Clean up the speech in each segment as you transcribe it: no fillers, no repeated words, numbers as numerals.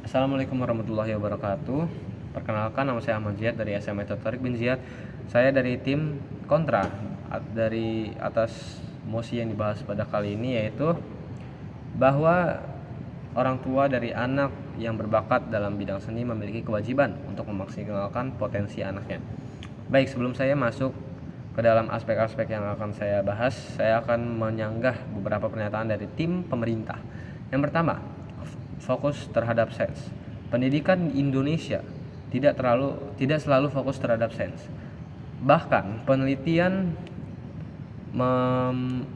Assalamualaikum warahmatullahi wabarakatuh. Perkenalkan, nama saya Ahmad Ziyad dari SMA Torik bin Ziyad. Saya dari tim kontra dari atas mosi yang dibahas pada kali ini, yaitu bahwa orang tua dari anak yang berbakat dalam bidang seni memiliki kewajiban untuk memaksimalkan potensi anaknya. Baik, sebelum saya masuk ke dalam aspek-aspek yang akan saya bahas, saya akan menyanggah beberapa pernyataan dari tim pemerintah. Yang pertama, fokus terhadap sains. Pendidikan Indonesia tidak selalu fokus terhadap sains. Bahkan penelitian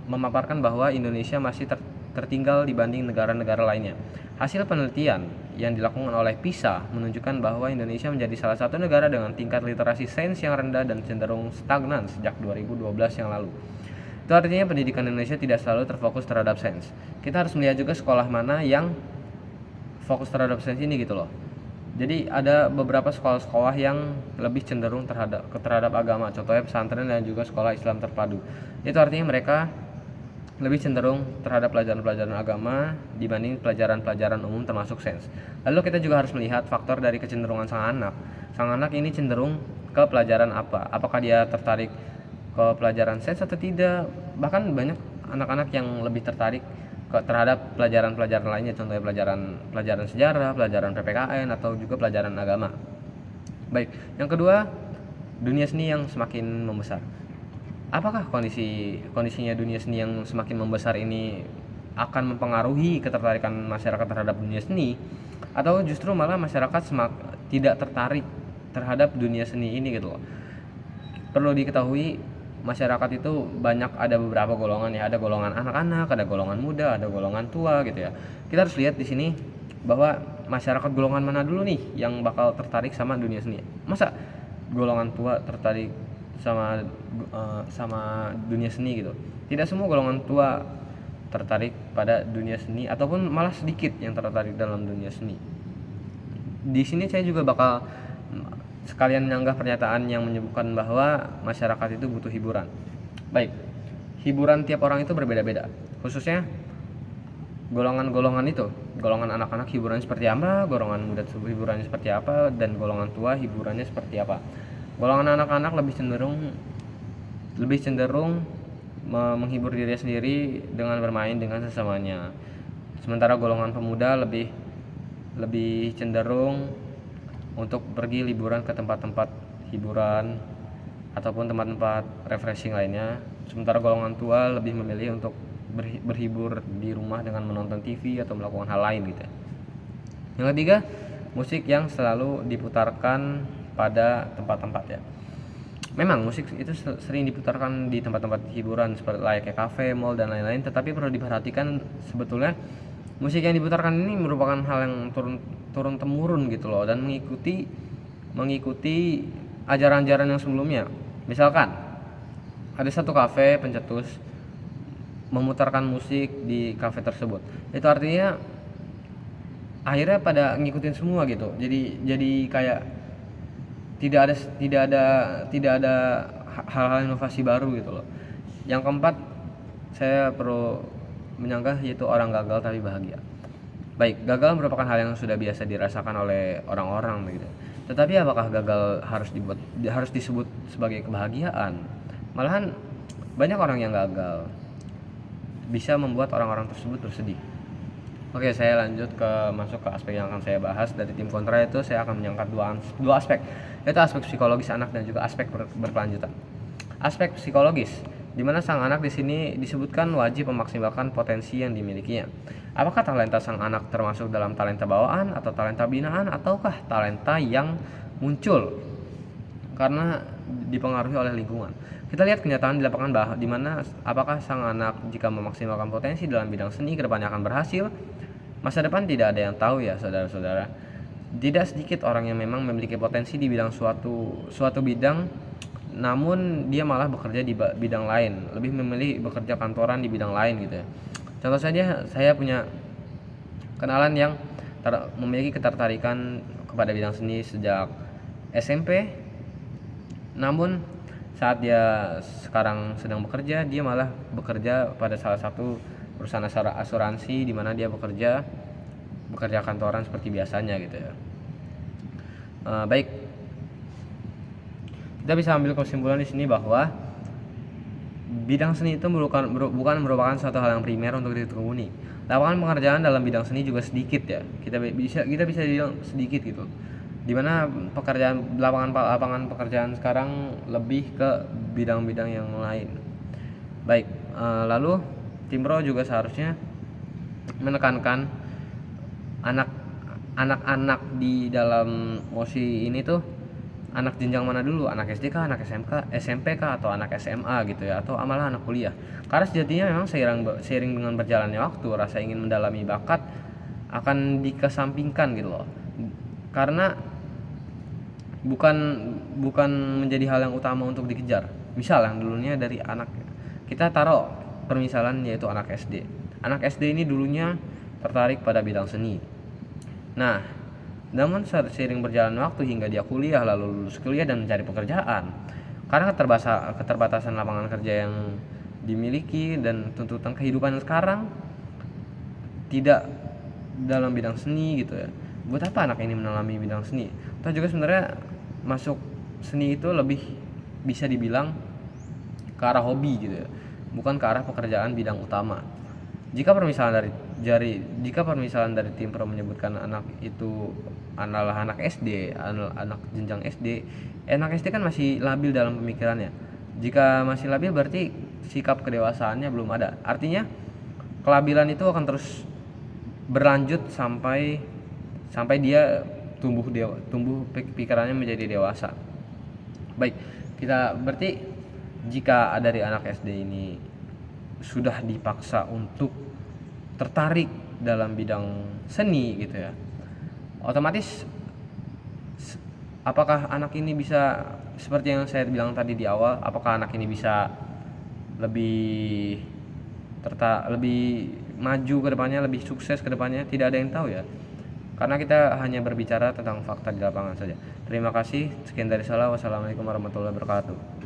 memaparkan bahwa Indonesia masih tertinggal dibanding negara-negara lainnya. Hasil penelitian yang dilakukan oleh PISA menunjukkan bahwa Indonesia menjadi salah satu negara dengan tingkat literasi sains yang rendah dan cenderung stagnan sejak 2012 yang lalu. Itu artinya pendidikan Indonesia tidak selalu terfokus terhadap sains. Kita harus melihat juga sekolah mana yang fokus terhadap sains ini gitu loh. Jadi ada beberapa sekolah-sekolah yang lebih cenderung terhadap agama, contohnya pesantren dan juga sekolah Islam terpadu. Itu artinya mereka lebih cenderung terhadap pelajaran-pelajaran agama dibanding pelajaran-pelajaran umum termasuk sains. Lalu kita juga harus melihat faktor dari kecenderungan sang anak. Sang anak ini cenderung ke pelajaran apa? Apakah dia tertarik ke pelajaran sains atau tidak? Bahkan banyak anak-anak yang lebih tertarik terhadap pelajaran-pelajaran lainnya, contohnya pelajaran sejarah, pelajaran PPKN atau juga pelajaran agama. Baik, yang kedua, dunia seni yang semakin membesar. Apakah kondisinya dunia seni yang semakin membesar ini akan mempengaruhi ketertarikan masyarakat terhadap dunia seni, atau justru malah masyarakat tidak tertarik terhadap dunia seni ini gitu loh? Perlu diketahui, masyarakat itu ada beberapa golongan ya, ada golongan anak-anak, ada golongan muda, ada golongan tua gitu ya. Kita harus lihat di sini bahwa masyarakat golongan mana dulu nih yang bakal tertarik sama dunia seni. Masa golongan tua tertarik sama dunia seni gitu? Tidak semua golongan tua tertarik pada dunia seni, ataupun malah sedikit yang tertarik dalam dunia seni. Di sini saya juga bakal sekalian menyanggah pernyataan yang menyebutkan bahwa masyarakat itu butuh hiburan. Baik, hiburan tiap orang itu berbeda-beda, khususnya golongan-golongan itu. Golongan anak-anak hiburannya seperti apa, golongan muda hiburannya seperti apa, dan golongan tua hiburannya seperti apa. Golongan anak-anak lebih cenderung menghibur diri sendiri dengan bermain dengan sesamanya. Sementara golongan pemuda lebih cenderung untuk pergi liburan ke tempat-tempat hiburan ataupun tempat-tempat refreshing lainnya. Sementara golongan tua lebih memilih untuk berhibur di rumah dengan menonton TV atau melakukan hal lain gitu. Yang ketiga, musik yang selalu diputarkan pada tempat-tempat ya. Memang musik itu sering diputarkan di tempat-tempat hiburan seperti layaknya kafe, mall dan lain-lain, tetapi perlu diperhatikan sebetulnya musik yang diputarkan ini merupakan hal yang turun temurun gitu loh, dan mengikuti ajaran-ajaran yang sebelumnya. Misalkan ada satu kafe pencetus memutarkan musik di kafe tersebut, itu artinya akhirnya pada ngikutin semua gitu. Jadi kayak tidak ada hal-hal inovasi baru gitu loh. Yang keempat, saya perlu menyanggah yaitu orang gagal tapi bahagia. Baik, gagal merupakan hal yang sudah biasa dirasakan oleh orang-orang begitu. Tetapi apakah gagal harus disebut sebagai kebahagiaan? Malahan banyak orang yang gagal bisa membuat orang-orang tersebut bersedih. Oke, saya masuk ke aspek yang akan saya bahas dari tim kontra. Itu saya akan menyangkat dua aspek, yaitu aspek psikologis anak dan juga aspek berkelanjutan. Aspek psikologis, di mana sang anak di sini disebutkan wajib memaksimalkan potensi yang dimilikinya. Apakah talenta sang anak termasuk dalam talenta bawaan atau talenta binaan, ataukah talenta yang muncul karena dipengaruhi oleh lingkungan? Kita lihat kenyataan di lapangan di mana apakah sang anak jika memaksimalkan potensi dalam bidang seni kedepannya akan berhasil? Masa depan tidak ada yang tahu ya saudara-saudara. Tidak sedikit orang yang memang memiliki potensi di bidang suatu bidang, namun dia malah bekerja di bidang lain, lebih memilih bekerja kantoran di bidang lain gitu ya. Contoh saja, saya punya kenalan yang memiliki ketertarikan kepada bidang seni sejak SMP, namun saat dia sekarang sedang bekerja, dia malah bekerja pada salah satu perusahaan asuransi di mana dia bekerja bekerja kantoran seperti biasanya gitu ya. Baik, kita bisa ambil kesimpulan di sini bahwa bidang seni itu bukan merupakan suatu hal yang primer untuk ditekuni. Lapangan pekerjaan dalam bidang seni juga sedikit ya. Kita bisa bilang sedikit gitu. Dimana lapangan pekerjaan sekarang lebih ke bidang-bidang yang lain. Baik, lalu Tim Pro juga seharusnya menekankan anak-anak di dalam MOSI ini tuh anak jenjang mana dulu, anak SD kah, anak SMP kah, atau anak SMA gitu ya, atau malah anak kuliah. Karena sejatinya memang seiring dengan berjalannya waktu, rasa ingin mendalami bakat akan dikesampingkan gitu loh. Karena bukan menjadi hal yang utama untuk dikejar. Misal yang dulunya dari anak, kita taruh permisalan yaitu anak SD. Anak SD ini dulunya tertarik pada bidang seni. Nah, namun seiring berjalan waktu hingga dia kuliah, lalu lulus kuliah dan mencari pekerjaan, karena keterbatasan lapangan kerja yang dimiliki dan tuntutan kehidupan yang sekarang tidak dalam bidang seni gitu ya. Buat apa anak ini menalami bidang seni? Atau juga sebenarnya masuk seni itu lebih bisa dibilang ke arah hobi gitu ya, bukan ke arah pekerjaan bidang utama. Jika permisalan dari Tim Pro menyebutkan anak itu adalah anak SD, anak jenjang SD, anak SD kan masih labil dalam pemikirannya. Jika masih labil berarti sikap kedewasaannya belum ada. Artinya kelabilan itu akan terus berlanjut sampai dia tumbuh pikirannya menjadi dewasa. Baik, kita berarti jika dari anak SD ini sudah dipaksa untuk tertarik dalam bidang seni gitu ya, otomatis apakah anak ini bisa, seperti yang saya bilang tadi di awal, apakah anak ini bisa lebih maju ke depannya, lebih sukses ke depannya? Tidak ada yang tahu ya, karena kita hanya berbicara tentang fakta di lapangan saja. Terima kasih, sekian dari saya. Wassalamualaikum warahmatullahi wabarakatuh.